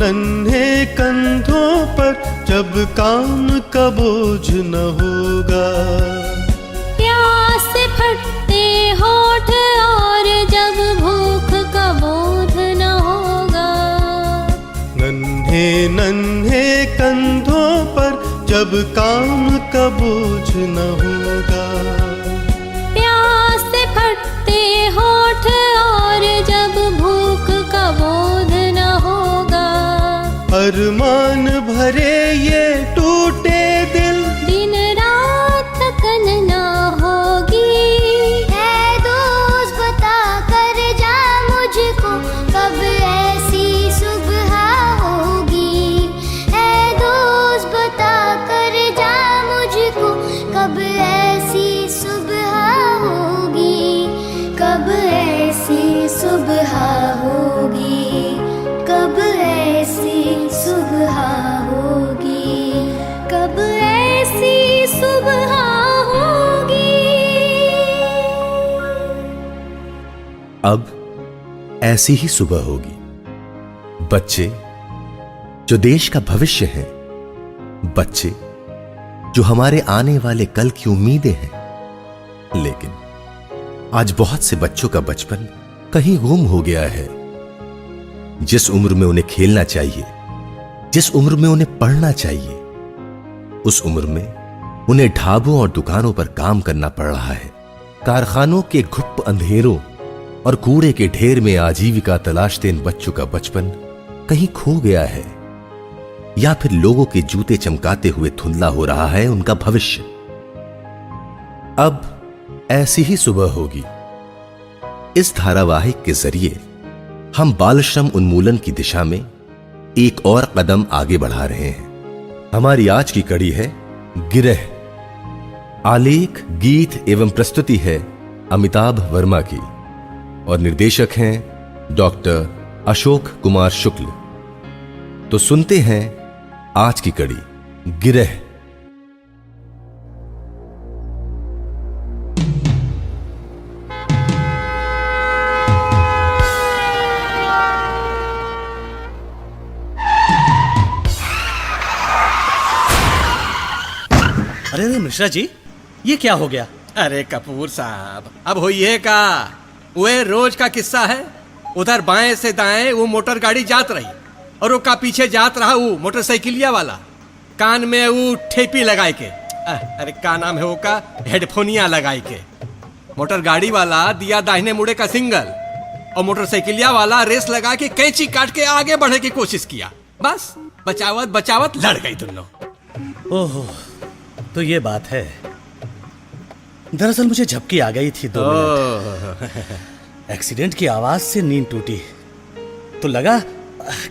नन्हे कंधों पर जब काम का बोझ न होगा। प्यास से फटते होठ और जब भूख का बोध न होगा। नन्हे नन्हे कंधों पर जब काम का बोझ न होगा। प्यास से फटते होठ और जब भूख का बोध न होगा। अरमान भरे ये टूटे दिल, दिन रात थकन ना होगी। है दोस्त बता कर जा मुझको कब ऐसी सुबह होगी। है दोस्त बता कर जा मुझको कब ऐसी सुबह होगी। कब ऐसी सुबह होगी। कब ऐसी सुबह होगी। कब ऐसी सुबह होगी। अब ऐसी ही सुबह होगी। बच्चे जो देश का भविष्य हैं, बच्चे जो हमारे आने वाले कल की उम्मीदें हैं, लेकिन आज बहुत से बच्चों का बचपन कहीं गुम हो गया है। जिस उम्र में उन्हें खेलना चाहिए, जिस उम्र में उन्हें पढ़ना चाहिए, उस उम्र में उन्हें ढाबों और दुकानों पर काम करना पड़ रहा है। कारखानों के घुप अंधेरों और कूड़े के ढेर में आजीविका तलाशते इन बच्चों का बचपन कहीं खो गया है, या फिर लोगों के जूते चमकाते हुए धुंधला हो रहा है उनका भविष्य। अब ऐसी ही सुबह होगी। इस धारावाहिक के जरिए हम बाल श्रम उन्मूलन की दिशा में एक और कदम आगे बढ़ा रहे हैं। हमारी आज की कड़ी है गिरह। आलेख, गीत एवं प्रस्तुति है अमिताभ वर्मा की और निर्देशक हैं डॉक्टर अशोक कुमार शुक्ल। तो सुनते हैं आज की कड़ी गिरह। अरे मिश्रा जी, ये क्या हो गया? अरे कपूर साहब, अब होइए का वो रोज का किस्सा है। उधर बाएं से दाएं वो मोटर गाड़ी जात रही और वो का पीछे जात रहा वो मोटरसाइकिलिया वाला, कान में वो ठेपी लगाए के, अरे का नाम है वो का, हेडफोनिया लगाए के। मोटर गाड़ी वाला दिया दाहिने मुड़े का सिग्नल और मोटरसाइकिलिया वाला रेस लगा के कैंची काट के आगे बढ़ने की कोशिश किया। बस बचावत बचावत लड़ गई दोनों। ओहो, तो ये बात है। दरअसल मुझे झपकी आ गई थी 2 मिनट। एक्सीडेंट की आवाज से नींद टूटी तो लगा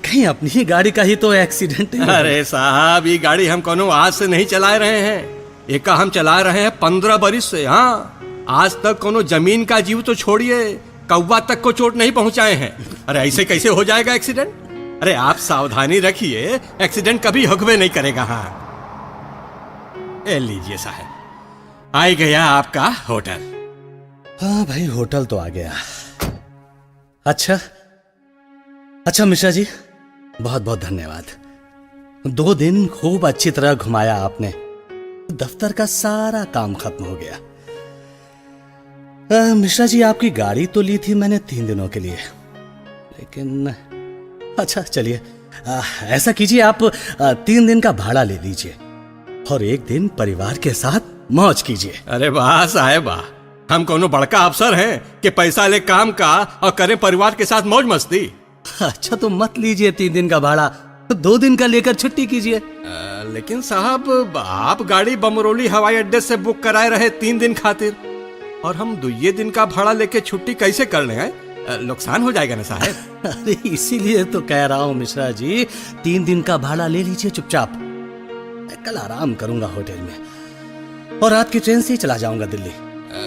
कहीं अपनी ही गाड़ी का ही तो एक्सीडेंट है। अरे साहब, ये गाड़ी हम कोनो आज से नहीं चला रहे हैं। एक हम चला रहे हैं 15 बरिस से। हाँ, आज तक कोनो जमीन का जीव तो छोड़िए, कौवा तक को चोट नहीं पहुंचाए हैं। अरे ऐसे कैसे हो जाएगा एक्सीडेंट? अरे आप सावधानी रखिए, एक्सीडेंट कभी हुक्मे नहीं करेगा। हाँ, ए लीजिए साहब, आ गया आपका होटल। हाँ भाई, होटल तो आ गया। अच्छा मिश्रा जी, बहुत बहुत धन्यवाद। 2 दिन खूब अच्छी तरह घुमाया आपने। दफ्तर का सारा काम खत्म हो गया। मिश्रा जी, आपकी गाड़ी तो ली थी मैंने 3 दिनों के लिए, लेकिन अच्छा चलिए, ऐसा कीजिए, आप 3 दिन का भाड़ा ले लीजिए और 1 दिन परिवार के साथ मौज कीजिए। अरे वाह साहेब वाह, हम कोनो बड़का अफसर हैं कि पैसा ले काम का और करें परिवार के साथ मौज मस्ती। अच्छा तो मत लीजिए 3 दिन का भाड़ा, 2 दिन का लेकर छुट्टी कीजिए। लेकिन साहब, आप गाड़ी बमरोली हवाई अड्डे से बुक कराए रहे 3 दिन खातिर, और हम 2 दिन का भाड़ा लेके छुट्टी कैसे कर लें? नुकसान हो जाएगा ना साहब। अरे इसीलिए तो कह रहा हूँ मिश्रा जी, 3 दिन का भाड़ा ले लीजिए चुपचाप। मैं कल आराम करूंगा होटल में और रात की ट्रेन से ही चला जाऊंगा दिल्ली।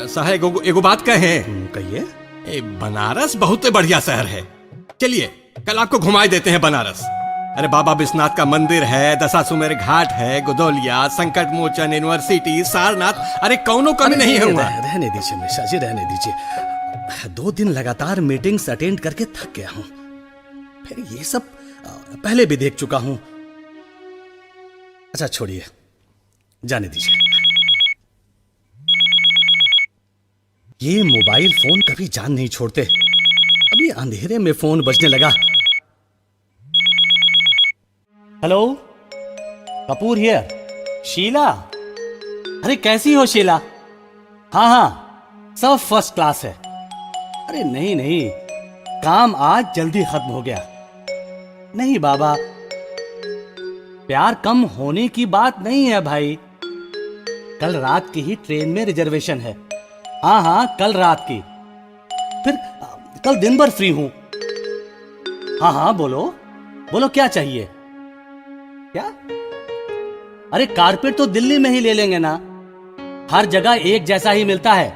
साहब एगो बात कहें। कहिए। बनारस बहुत बढ़िया शहर है, चलिए कल आपको घुमाई देते हैं बनारस। अरे बाबा विश्वनाथ का मंदिर है, दशाश्वमेध घाट है, गोदौलिया, संकट मोचन यूनिवर्सिटी, सारनाथ, अरे कौनो कमी नहीं है वहाँ। रहने दीजिए मिश्रा जी, रहने दीजिए। 2 दिन लगातार मीटिंग्स अटेंड करके थक गया हूँ, फिर ये सब पहले भी देख चुका हूं। अच्छा छोड़िए, जाने दीजिए। ये मोबाइल फोन कभी जान नहीं छोड़ते। अभी अंधेरे में फोन बजने लगा। Hello, Kapoor here. शीला, अरे कैसी हो शीला? हाँ हाँ, सब फर्स्ट क्लास है। अरे नहीं नहीं, काम आज जल्दी खत्म हो गया। नहीं बाबा, प्यार कम होने की बात नहीं है भाई। कल रात की ही ट्रेन में रिजर्वेशन है। हाँ हाँ, कल रात की। फिर कल दिन भर फ्री हूं। हाँ हाँ, बोलो बोलो, क्या चाहिए? क्या? अरे कारपेट तो दिल्ली में ही ले लेंगे ना, हर जगह एक जैसा ही मिलता है।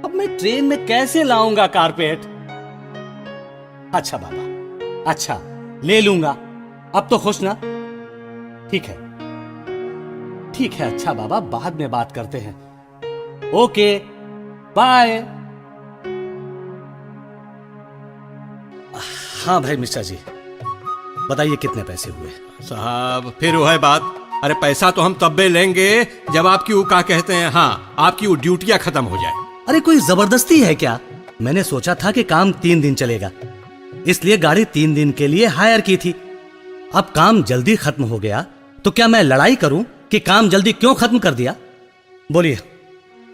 अब मैं ट्रेन में कैसे लाऊंगा कारपेट? अच्छा बाबा, अच्छा ले लूंगा। अब तो खुश ना? ठीक है ठीक है, अच्छा बाबा, बाद में बात करते हैं। Okay bye. हाँ भाई मिश्रा जी, बताइए कितने पैसे हुए? साहब फिर वो है बात। अरे पैसा तो हम तब्बे लेंगे जब आपकी वो क्या कहते हैं, हाँ, आपकी वो ड्यूटियां खत्म हो जाए। अरे कोई जबरदस्ती है क्या? मैंने सोचा था कि काम 3 दिन चलेगा, इसलिए गाड़ी 3 दिन के लिए हायर की थी। अब काम जल्दी खत्म हो गया तो क्या मैं लड़ाई करूं कि काम जल्दी क्यों खत्म कर दिया? बोलिए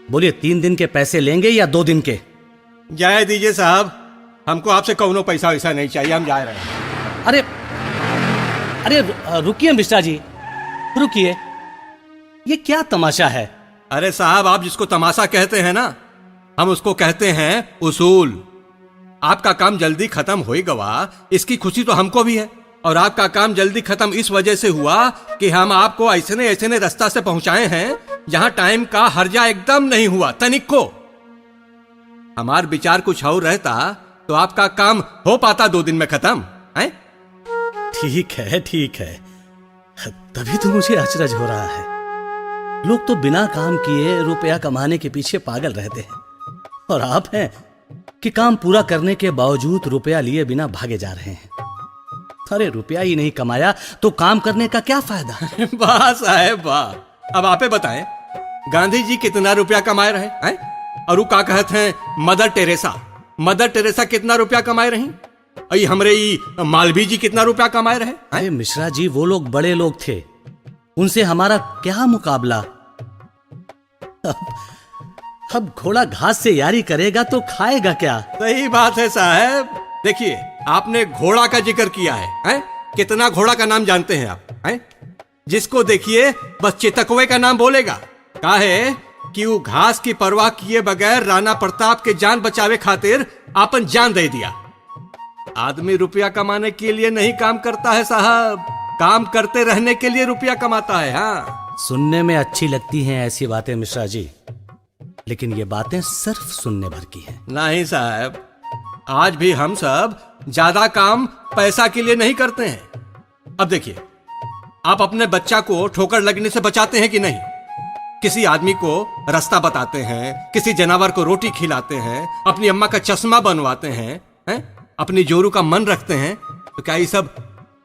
बोलिए, 3 दिन के पैसे लेंगे या 2 दिन के? जाए दीजिए साहब, हमको आपसे कौनो पैसा वैसा नहीं चाहिए, हम जा रहे हैं। अरे अरे रुकिए मिश्रा जी, रुकिए, ये क्या तमाशा है? अरे साहब, आप जिसको तमाशा कहते हैं ना, हम उसको कहते हैं उसूल। आपका काम जल्दी खत्म हो ही गवा, इसकी खुशी तो हमको भी है। और आपका काम जल्दी खत्म इस वजह से हुआ कि हम आपको ऐसने ऐसने रास्ता से पहुंचाए हैं जहां टाइम का हर्जा एकदम नहीं हुआ तनिक को। हमार विचार कुछ और रहता तो आपका काम हो पाता 2 दिन में खत्म है। ठीक है ठीक है, तभी तो मुझे अचरज हो रहा है। लोग तो बिना काम किए रुपया कमाने के पीछे पागल रहते हैं, और आप हैं कि काम पूरा करने के बावजूद रुपया लिए बिना भागे जा रहे हैं। अरे रुपया ही नहीं कमाया तो काम करने का क्या फायदा? वाह साहब वाह। अब आपे बताएं, गांधी जी कितना रुपया कमाए रहे हैं? और वो क्या कहते हैं मदर टेरेसा कितना रुपया कमाए रही? अई हमरे मालवीय जी कितना रुपया कमाए रहे? अरे मिश्रा जी, वो लोग बड़े लोग थे, उनसे हमारा क्या मुकाबला। अब घोड़ा घास से यारी करेगा तो खाएगा क्या? सही बात है साहब। देखिए, आपने घोड़ा का जिक्र किया है? कितना घोड़ा का नाम जानते हैं आप? जिसको देखिए बस चितकवे का नाम बोलेगा। कहा है कि वो घास की परवाह किए बगैर राणा प्रताप के जान बचावे खातिर आपन जान दे दिया। आदमी रुपया कमाने के लिए नहीं काम करता है साहब, काम करते रहने के लिए रुपया कमाता है। हाँ, सुनने में अच्छी लगती हैं ऐसी बातें मिश्रा जी, लेकिन ये बातें सिर्फ सुनने भर की हैं। नहीं साहब, आज भी हम सब ज्यादा काम पैसा के लिए नहीं करते हैं। अब देखिए, आप अपने बच्चा को ठोकर लगने से बचाते हैं कि नहीं? किसी आदमी को रास्ता बताते हैं, किसी जानवर को रोटी खिलाते हैं, अपनी अम्मा का चश्मा बनवाते हैं, अपनी जोरू का मन रखते हैं। तो क्या ये सब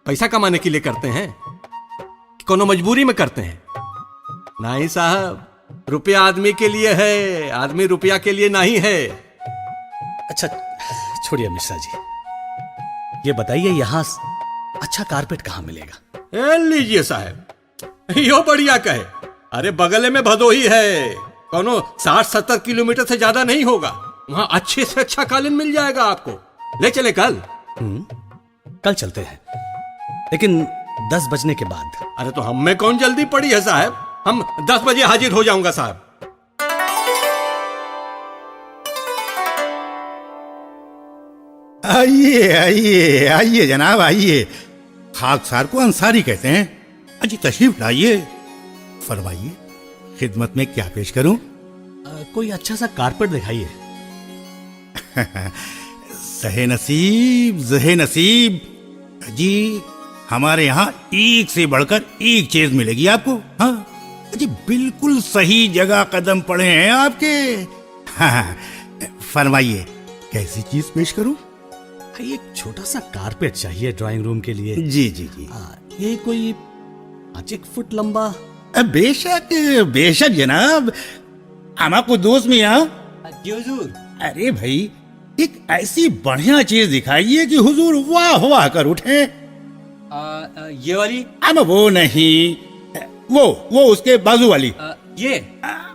पैसा कमाने के लिए करते हैं कि कोनो मजबूरी में करते हैं? नहीं साहब, रुपया आदमी के लिए है, आदमी रुपया के लिए नहीं है। अच्छा छोड़िए मिश्रा जी, ये बताइए यहां अच्छा कारपेट कहां मिलेगा? लीजिए साहब, यो बढ़िया कहे। अरे बगल में भदोही है, कोनो 60-70 किलोमीटर से ज्यादा नहीं होगा। वहां अच्छे से अच्छा कालीन मिल जाएगा आपको। ले चले कल? कल चलते हैं, लेकिन 10 बजने के बाद। अरे तो हम में कौन जल्दी पड़ी है साहब, हम 10 बजे हाजिर हो जाऊंगा साहब। आइए आइए आइए जनाब, आइए। खाकसार को अंसारी कहते हैं। अजी तशरीफ लाइए, फरमाइए खिदमत में क्या पेश करूं? कोई अच्छा सा कारपेट दिखाइए। सहे नसीब जी, हमारे यहाँ एक से बढ़कर एक चीज मिलेगी आपको। हाँ जी, बिल्कुल सही जगह कदम पड़े हैं आपके। हाँ, फरमाइए कैसी चीज पेश करूं? भाई एक छोटा सा कारपेट चाहिए ड्राइंग रूम के लिए। जी जी जी। ये कोई 5 फुट लंबा। बेशक बेशक जनाब, आमा को दोस्त में यहाँ। जी हुजूर। अरे भाई एक ऐसी बढ़िया चीज दिखाइए कि हुजूर वाह वाह कर उठे। ये वाली। अब वो नहीं, वो उसके बाजू वाली। ये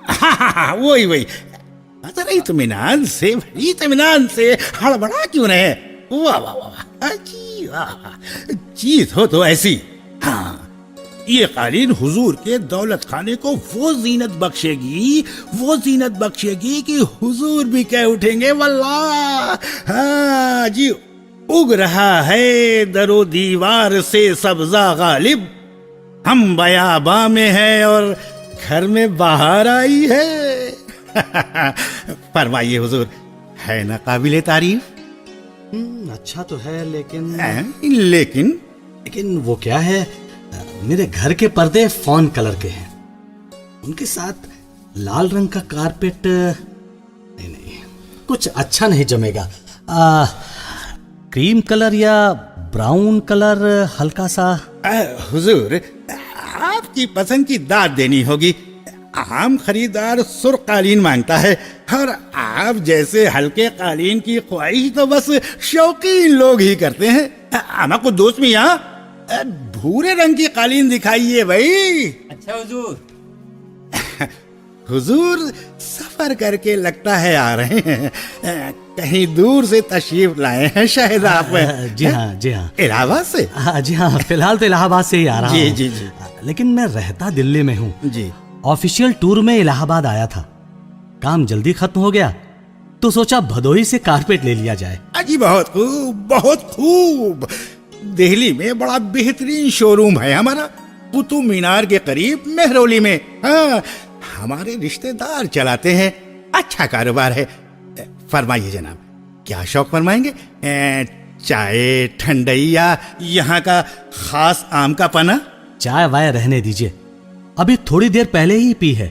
हाँ, वही वही। जरा इत्मीनान से भाई, इत्मीनान से, हड़बड़ा क्यों रहे? वाह वाह वाह, अजी वाह, चीज हो तो ऐसी। हाँ, ये कालीन हुजूर के दौलत खाने को वो जीनत बख्शेगी कि हुजूर भी कह उठेंगे वल्लाह। हाँ जी, उग रहा है दरो दीवार से सब्जा गालिब, हम बयाबा में है और घर में बाहर आई है। फरमाइए हुजूर, है ना काबिले तारीफ? अच्छा तो है लेकिन लेकिन वो क्या है, मेरे घर के पर्दे फॉन कलर के हैं, उनके साथ लाल रंग का कारपेट नहीं, कुछ अच्छा नहीं जमेगा। क्रीम कलर या ब्राउन कलर हल्का सा। हुजूर आपकी पसंद की दाद देनी होगी। आम खरीदार सुर्ख कालीन मांगता है और आप जैसे हल्के कालीन की ख्वाहिश तो बस शौकीन लोग ही करते हैं। आमा को दोस्त में यहाँ भूरे रंग की कालीन दिखाइए भाई। अच्छा हुजूर। हुजूर सफर करके लगता है आ रहे हैं, कहीं दूर से तशरीफ लाए हैं शायद आप। जी हाँ इलाहाबाद से? जी हाँ, फिलहाल तो इलाहाबाद से ही आ रहा हूँ। जी। लेकिन मैं रहता दिल्ली में हूँ जी। ऑफिशियल टूर में इलाहाबाद आया था, काम जल्दी खत्म हो गया तो सोचा भदोही से कारपेट ले लिया जाए। अजी बहुत खूब। दिल्ली में बड़ा बेहतरीन शोरूम है हमारा, कुतुब मीनार के करीब मेहरौली में। हाँ, हमारे रिश्तेदार चलाते हैं, अच्छा कारोबार है। फरमाइए जनाब, क्या शौक फरमाएंगे? चाय, ठंडई या यहाँ का खास आम का पना? चाय वाय रहने दीजिए, अभी थोड़ी देर पहले ही पी है,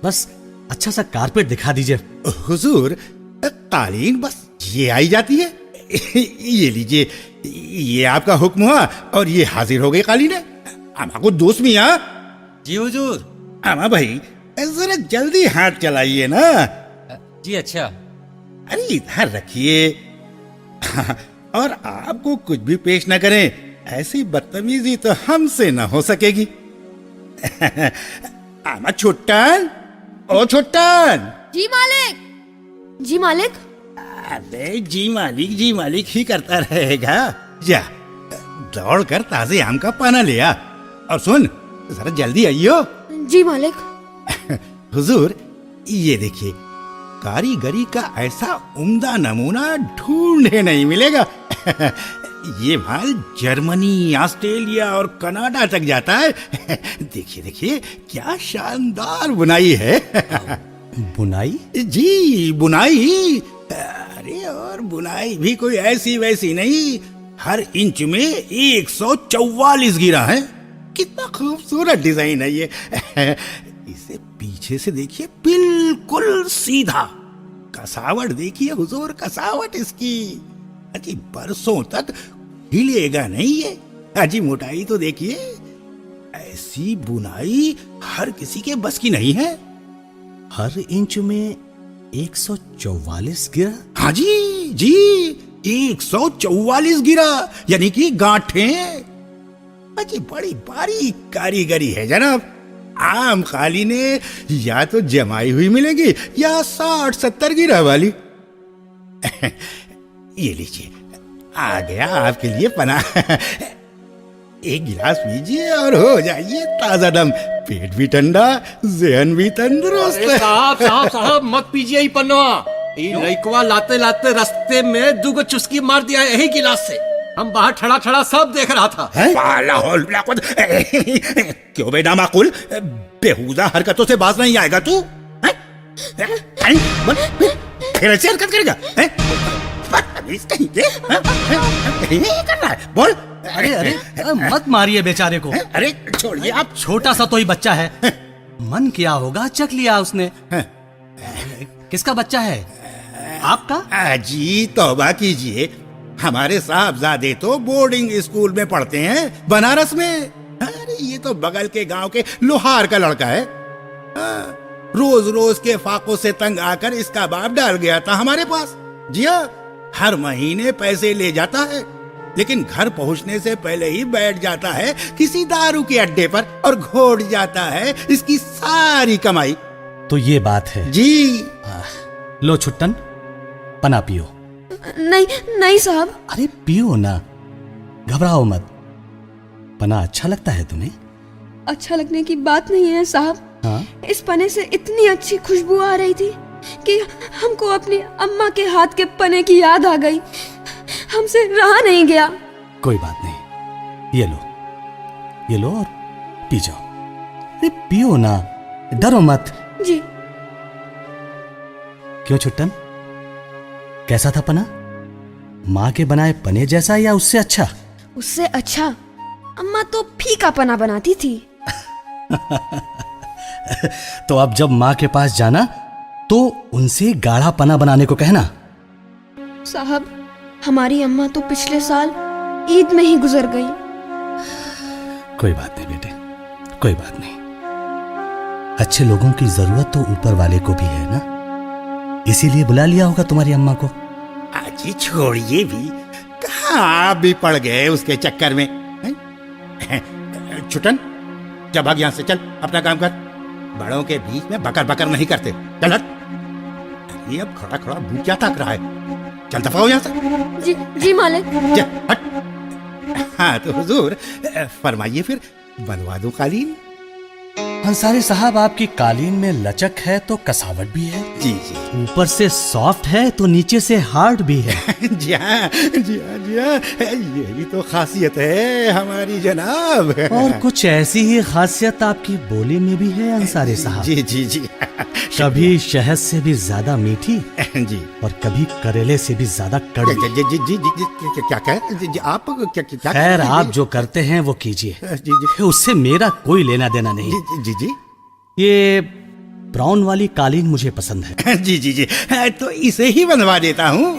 बस अच्छा सा कारपेट दिखा दीजिए। हुजूर कालीन बस ये आई जाती है। ये लीजिए, ये आपका हुक्म हुआ और ये हाजिर हो गई कालीन है। आमा को दोस्त में यहाँ। जी हुजूर। आमा भाई जरा जल्दी हाथ चलाइए ना। जी अच्छा। अरे इधर रखिए। और आपको कुछ भी पेश न करें, ऐसी बदतमीजी तो हमसे न हो सकेगी। आमा छुट्टन, ओ छुट्टन। जी मालिक। जी मालिक। अबे जी मालिक ही करता रहेगा। जा दौड़ कर ताजे आम का पाना ले आ, और सुन जरा जल्दी आइयो। जी मालिक। हुजूर ये देखिए, कारीगरी का ऐसा उम्दा नमूना ढूंढे नहीं मिलेगा। ये माल जर्मनी, ऑस्ट्रेलिया और कनाडा तक जाता है। देखिए क्या शानदार बुनाई है। बुनाई? जी बुनाई। अरे और बुनाई भी कोई ऐसी वैसी नहीं, हर इंच में 144 गिरा है। कितना खूबसूरत डिजाइन है ये। इसे पीछे से देखिए, बिल्कुल सीधा। कसावट देखिए हुजूर, कसावट इसकी। अजी बरसों तक हिलेगा नहीं ये। अजी मोटाई तो देखिए, ऐसी बुनाई हर किसी के बस की नहीं है। हर इंच में 144 गिरा? हाँ जी 144 गिरा, यानी कि गांठें। अजी बड़ी बारीक कारीगरी है जनाब। आम कालीनें या तो जमाई हुई मिलेगी या 60-70 गिरा वाली। ये लीजिए, आ गया आपके लिए पना। एक गिलास पीजिए और हो जाइए ताजा दम। पेट भी ठंडा, ज़हन भी तंदुरुस्त। साहब मत पीजिए ही पन्नवा। लइकवा लाते रास्ते में दुगो चुस्की मार दिया यही गिलास से। हम बाहर ठड़ा सब देख रहा था। क्यों बेनामाकुल, बेहुदा हरकतों से बाज नहीं आएगा तू? फिर ऐसी हरकत करेगा? बोल। अरे मत मारिए बेचारे को। अरे छोड़िए आप। छोटा सा तो ही बच्चा है, मन किया होगा चख लिया उसने। किसका बच्चा है? आपका? जी तौबा कीजिए, हमारे साहबजादे तो बोर्डिंग स्कूल में पढ़ते हैं बनारस में। अरे ये तो बगल के गांव के लोहार का लड़का है। रोज रोज के फाकों से तंग आकर इसका बाप डाल गया था हमारे पास। जी हाँ, हर महीने पैसे ले जाता है, लेकिन घर पहुंचने से पहले ही बैठ जाता है किसी दारू के अड्डे पर और घोट जाता है इसकी सारी कमाई। तो ये बात है जी। लो छुट्टन, पना पियो। नहीं नहीं साहब। अरे पियो ना, घबराओ मत। पना अच्छा लगता है तुम्हें? अच्छा लगने की बात नहीं है साहब। हाँ? इस पने से इतनी अच्छी खुशबू आ रही थी कि हमको अपनी अम्मा के हाथ के पने की याद आ गई। हमसे रहा नहीं गया। कोई बात नहीं, ये लो और पी जाओ। अरे पियो ना, डरो मत। जी। क्यों छुट्टन, कैसा था पना? माँ के बनाए पने जैसा या उससे अच्छा? उससे अच्छा। अम्मा तो फीका पना बनाती थी। तो अब जब माँ के पास जाना तो उनसे गाढ़ा पना बनाने को कहना। साहब, हमारी अम्मा तो पिछले साल ईद में ही गुजर गई। कोई बात नहीं बेटे, कोई बात नहीं। अच्छे लोगों की जरूरत तो ऊपर वाले को भी है ना, इसीलिए बुला लिया होगा तुम्हारी अम्मा को। अजी छोड़िए भी, कहाँ आप भी पड़ गए उसके चक्कर में। छुटन, जब भाग यहाँ से, चल अपना काम कर। बड़ों के बीच में बकर बकर नहीं करते। चल हट। ये अब खड़ा खड़ा मुंह क्या ताक रहा है? चल दफा हो यहाँ से। जी जी मालिक। जा, हट। हाँ तो हुजूर फरमाइए, फिर बनवा दूं कालीन? अंसारी साहब, आपकी कालीन में लचक है तो कसावट भी है। जी जी। ऊपर से सॉफ्ट है तो नीचे से हार्ड भी है। जी हाँ, जी हाँ, जी हाँ, यही तो खासियत है हमारी जनाब। और कुछ ऐसी ही खासियत आपकी बोली में भी है अंसारी साहब। जी जी जी। कभी शहद से भी ज्यादा मीठी जी। और कभी करेले से भी ज्यादा कड़वी। जी जी जी जी, क्या कह जी, आप क्या? खैर, आप जो करते हैं वो कीजिए, जी जी उससे मेरा कोई लेना देना नहीं। जी जी जी। ये ब्राउन वाली कालीन मुझे पसंद है। जी जी जी, तो इसे ही बनवा देता हूँ।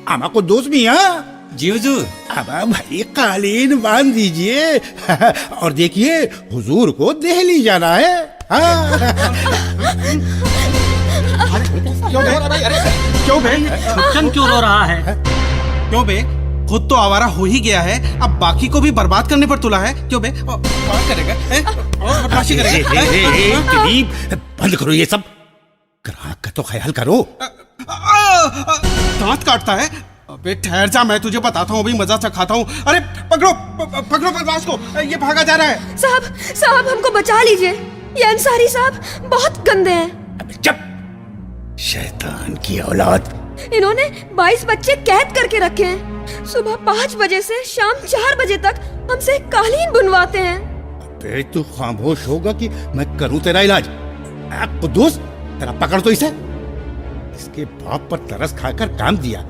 आमा को दोस्त भी। हाँ जी हुजूर। अब भाई कालीन बांध दीजिए और देखिए हुजूर को दिल्ली जाना है। क्यों बे? छुट्टन क्यों रो रहा है? क्यों बे? खुद तो आवारा हो ही गया है, अब बाकी को भी बर्बाद करने पर तुला है। क्यों बे? और करेगा और बदमाशी करेगा। दिलीप, बंद करो ये सब। ग्राहक का तो ख्याल करो। दांत काटता है। अबे ठहर जा, मैं तुझे बताता हूँ, अभी मजा से खाता हूँ। अरे पकड़ो पकड़ो बदमाश को, ये भागा जा रहा है। साहब हमको बचा लीजिए। ये अंसारी साहब बहुत गंदे हैं। चुप, शैतान की औलाद। इन्होंने 22 बच्चे कैद करके रखे हैं। सुबह 5 बजे से शाम 4 बजे तक हमसे कालीन बुनवाते हैं। अबे तू खामोश होगा कि मैं करूं तेरा इलाज? कुद्दूस, तेरा पकड़ तो इसे। इसके बाप पर तरस खाकर काम दिया।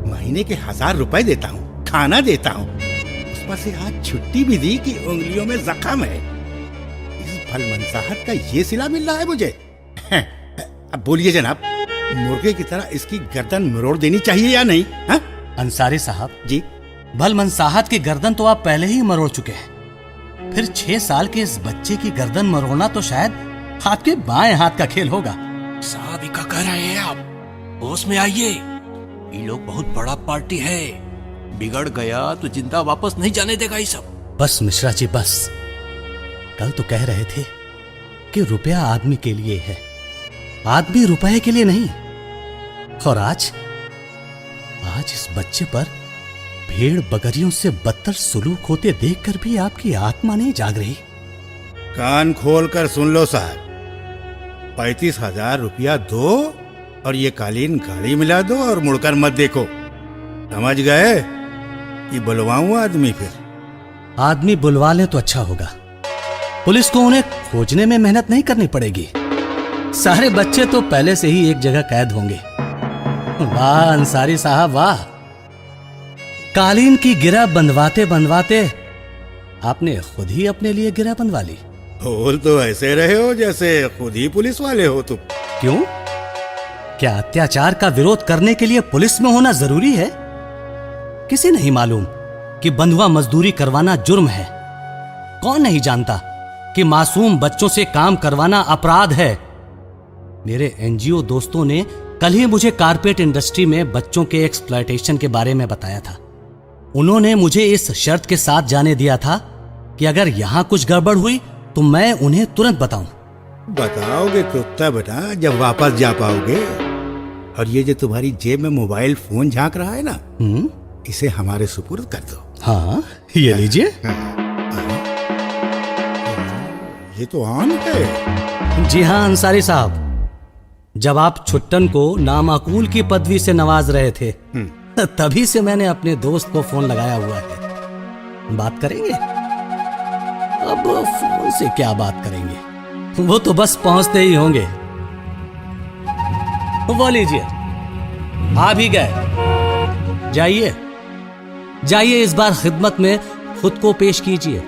महीने के 1000 रुपए देता हूँ, खाना देता हूँ, उस पर से आज छुट्टी भी दी कि उंगलियों में जख्म है। इस भलमनसाहत का ये सिला मिल रहा है मुझे। अब बोलिए जनाब, मुर्गे की तरह इसकी गर्दन मरोड़ देनी चाहिए या नहीं? हा? अंसारी साहब जी। भलमनसाहत की गर्दन तो आप पहले ही मरोड़ चुके हैं, फिर 6 साल के इस बच्चे की गर्दन मरोड़ना तो शायद आपके बाएं हाथ का खेल होगा। साहब ही का कह रहे हैं आप, होश में आइए। ये लोग बहुत बड़ा पार्टी है, बिगड़ गया तो जिंदा वापस नहीं जाने देगा ये सब। बस मिश्रा जी बस, कल तो कह रहे थे कि रुपया आदमी के लिए है, आदमी रुपए के लिए नहीं। और आज इस बच्चे पर भेड़ बकरियों से बदतर सुलूक होते देखकर भी आपकी आत्मा नहीं जाग रही। कान खोल कर सुन लो साहब, 35,000 रुपया दो और ये कालीन गाड़ी मिला दो और मुड़कर मत देखो। समझ गए कि बुलवाऊं आदमी? फिर आदमी बुलवा ले तो अच्छा होगा, पुलिस को उन्हें खोजने में मेहनत नहीं करनी पड़ेगी। सारे बच्चे तो पहले से ही एक जगह कैद होंगे। वाह अंसारी साहब वाह, कालीन की गिरा बंधवाते बंधवाते आपने खुद ही अपने लिए गिरा बंधवा ली। बोल तो ऐसे रहे हो जैसे खुद ही पुलिस वाले हो तुम। क्यों, क्या अत्याचार का विरोध करने के लिए पुलिस में होना जरूरी है? किसे नहीं मालूम कि बंधुआ मजदूरी करवाना जुर्म है? कौन नहीं जानता कि मासूम बच्चों से काम करवाना अपराध है? मेरे एनजीओ दोस्तों ने कल ही मुझे कारपेट इंडस्ट्री में बच्चों के एक्सप्लॉयटेशन के बारे में बताया था। उन्होंने मुझे इस शर्त के साथ जाने दिया था कि अगर यहां कुछ गड़बड़ हुई तो मैं उन्हें तुरंत बताऊं। बताओगे तो तब ना, जब वापस जा पाओगे। और ये जो तुम्हारी जेब में मोबाइल फोन झांक रहा है ना, इसे हमारे सुपुर्द कर दो। हाँ, ये लीजिए। ये तो ऑन है। जी हाँ अंसारी साहब, जब आप छुट्टन को नामाकूल की पदवी से नवाज रहे थे तभी से मैंने अपने दोस्त को फोन लगाया हुआ है। बात करेंगे? अब फोन से क्या बात करेंगे, वो तो बस पहुंचते ही होंगे। वो लीजिए, आ भी गए। जाइए जाइए, इस बार खिदमत में खुद को पेश कीजिए,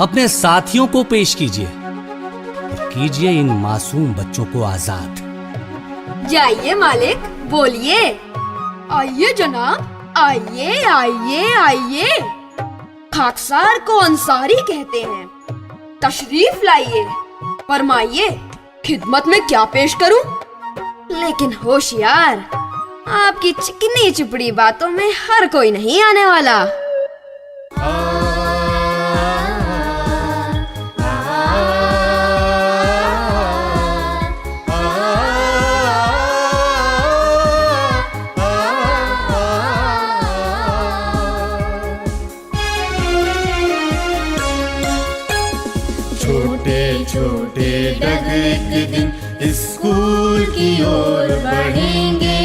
अपने साथियों को पेश कीजिए और कीजिए इन मासूम बच्चों को आजाद। जाइए मालिक, बोलिए। आइए जनाब, आइए आइए आइए। खाकसार को अंसारी कहते हैं। तशरीफ लाइए, फरमाइए खिदमत में क्या पेश करूं? लेकिन होशियार, आपकी चिकनी चिपड़ी बातों में हर कोई नहीं आने वाला। छोटे छोटे डग एक दिन स्कूल की ओर बढ़ेंगे।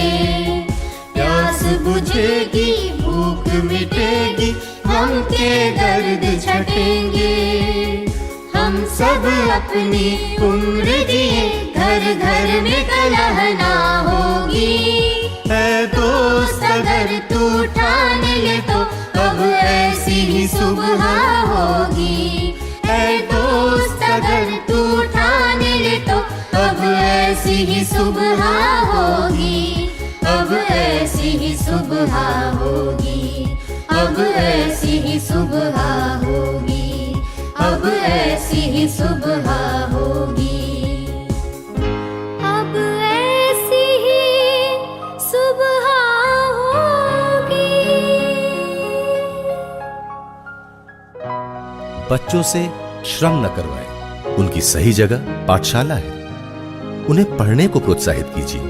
प्यास बुझेगी, भूख मिटेगी, गम के दर्द छटेंगे। हम सब अपनी उम्र जिए, घर घर में कलह ना होगी। है दोस्त अगर तू ठान ले तो अब ऐसी ही सुबह होगी। है दोस्त अगर तू ठान ले तो अब ऐसी ही सुबह होगी। अब ऐसी ही सुबह होगी। अब ऐसी ही सुबह होगी। अब ऐसी ही सुबह होगी। अब ऐसी ही सुबह होगी। बच्चों से श्रम न करवाएं, उनकी सही जगह पाठशाला है। उन्हें पढ़ने को प्रोत्साहित कीजिए।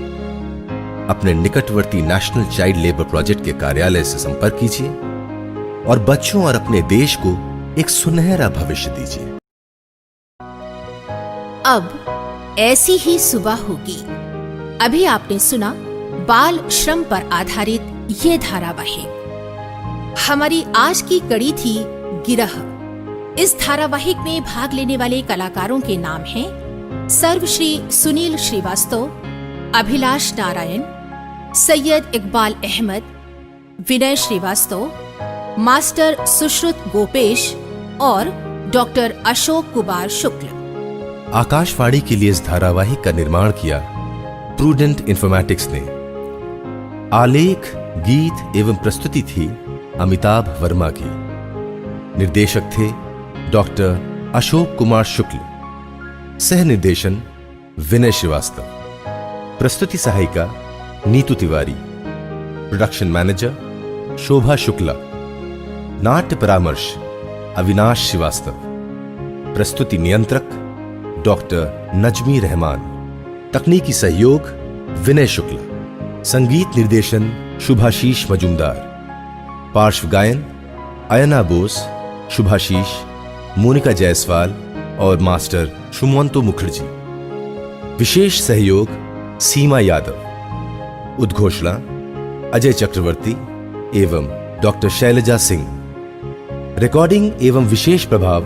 अपने निकटवर्ती नेशनल चाइल्ड लेबर प्रोजेक्ट के कार्यालय से संपर्क कीजिए और बच्चों और अपने देश को एक सुनहरा भविष्य दीजिए। अब ऐसी ही सुबह होगी। अभी आपने सुना बाल श्रम पर आधारित ये धारावाहिक। हमारी आज की कड़ी थी गिरह। इस धारावाहिक में भाग लेने वाले कलाकारों के नाम हैं सर्वश्री सुनील श्रीवास्तव, अभिलाष नारायण, सैयद इकबाल अहमद, विनय श्रीवास्तव, मास्टर सुश्रुत गोपेश और डॉक्टर अशोक कुमार शुक्ल। आकाशवाणी के लिए इस धारावाहिक का निर्माण किया प्रूडेंट इंफॉर्मेटिक्स ने। आलेख, गीत एवं प्रस्तुति थी अमिताभ वर्मा की। निर्देशक थे डॉक्टर अशोक कुमार शुक्ल। सह निर्देशन विनय श्रीवास्तव। प्रस्तुति सहायिका नीतू तिवारी। प्रोडक्शन मैनेजर शोभा शुक्ला। नाट्य परामर्श अविनाश श्रीवास्तव। प्रस्तुति नियंत्रक डॉक्टर नजमी रहमान। तकनीकी सहयोग विनय शुक्ला। संगीत निर्देशन शुभाशीष मजूमदार। पार्श्व गायन अयना बोस, शुभाशीष, मोनिका जायसवाल और मास्टर सुमंतो मुखर्जी। विशेष सहयोग सीमा यादव। उद्घोषणा अजय चक्रवर्ती एवं डॉक्टर शैलजा सिंह। रिकॉर्डिंग एवं विशेष प्रभाव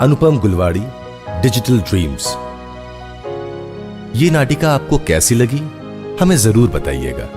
अनुपम गुलवाड़ी, डिजिटल ड्रीम्स। ये नाटिका आपको कैसी लगी हमें जरूर बताइएगा।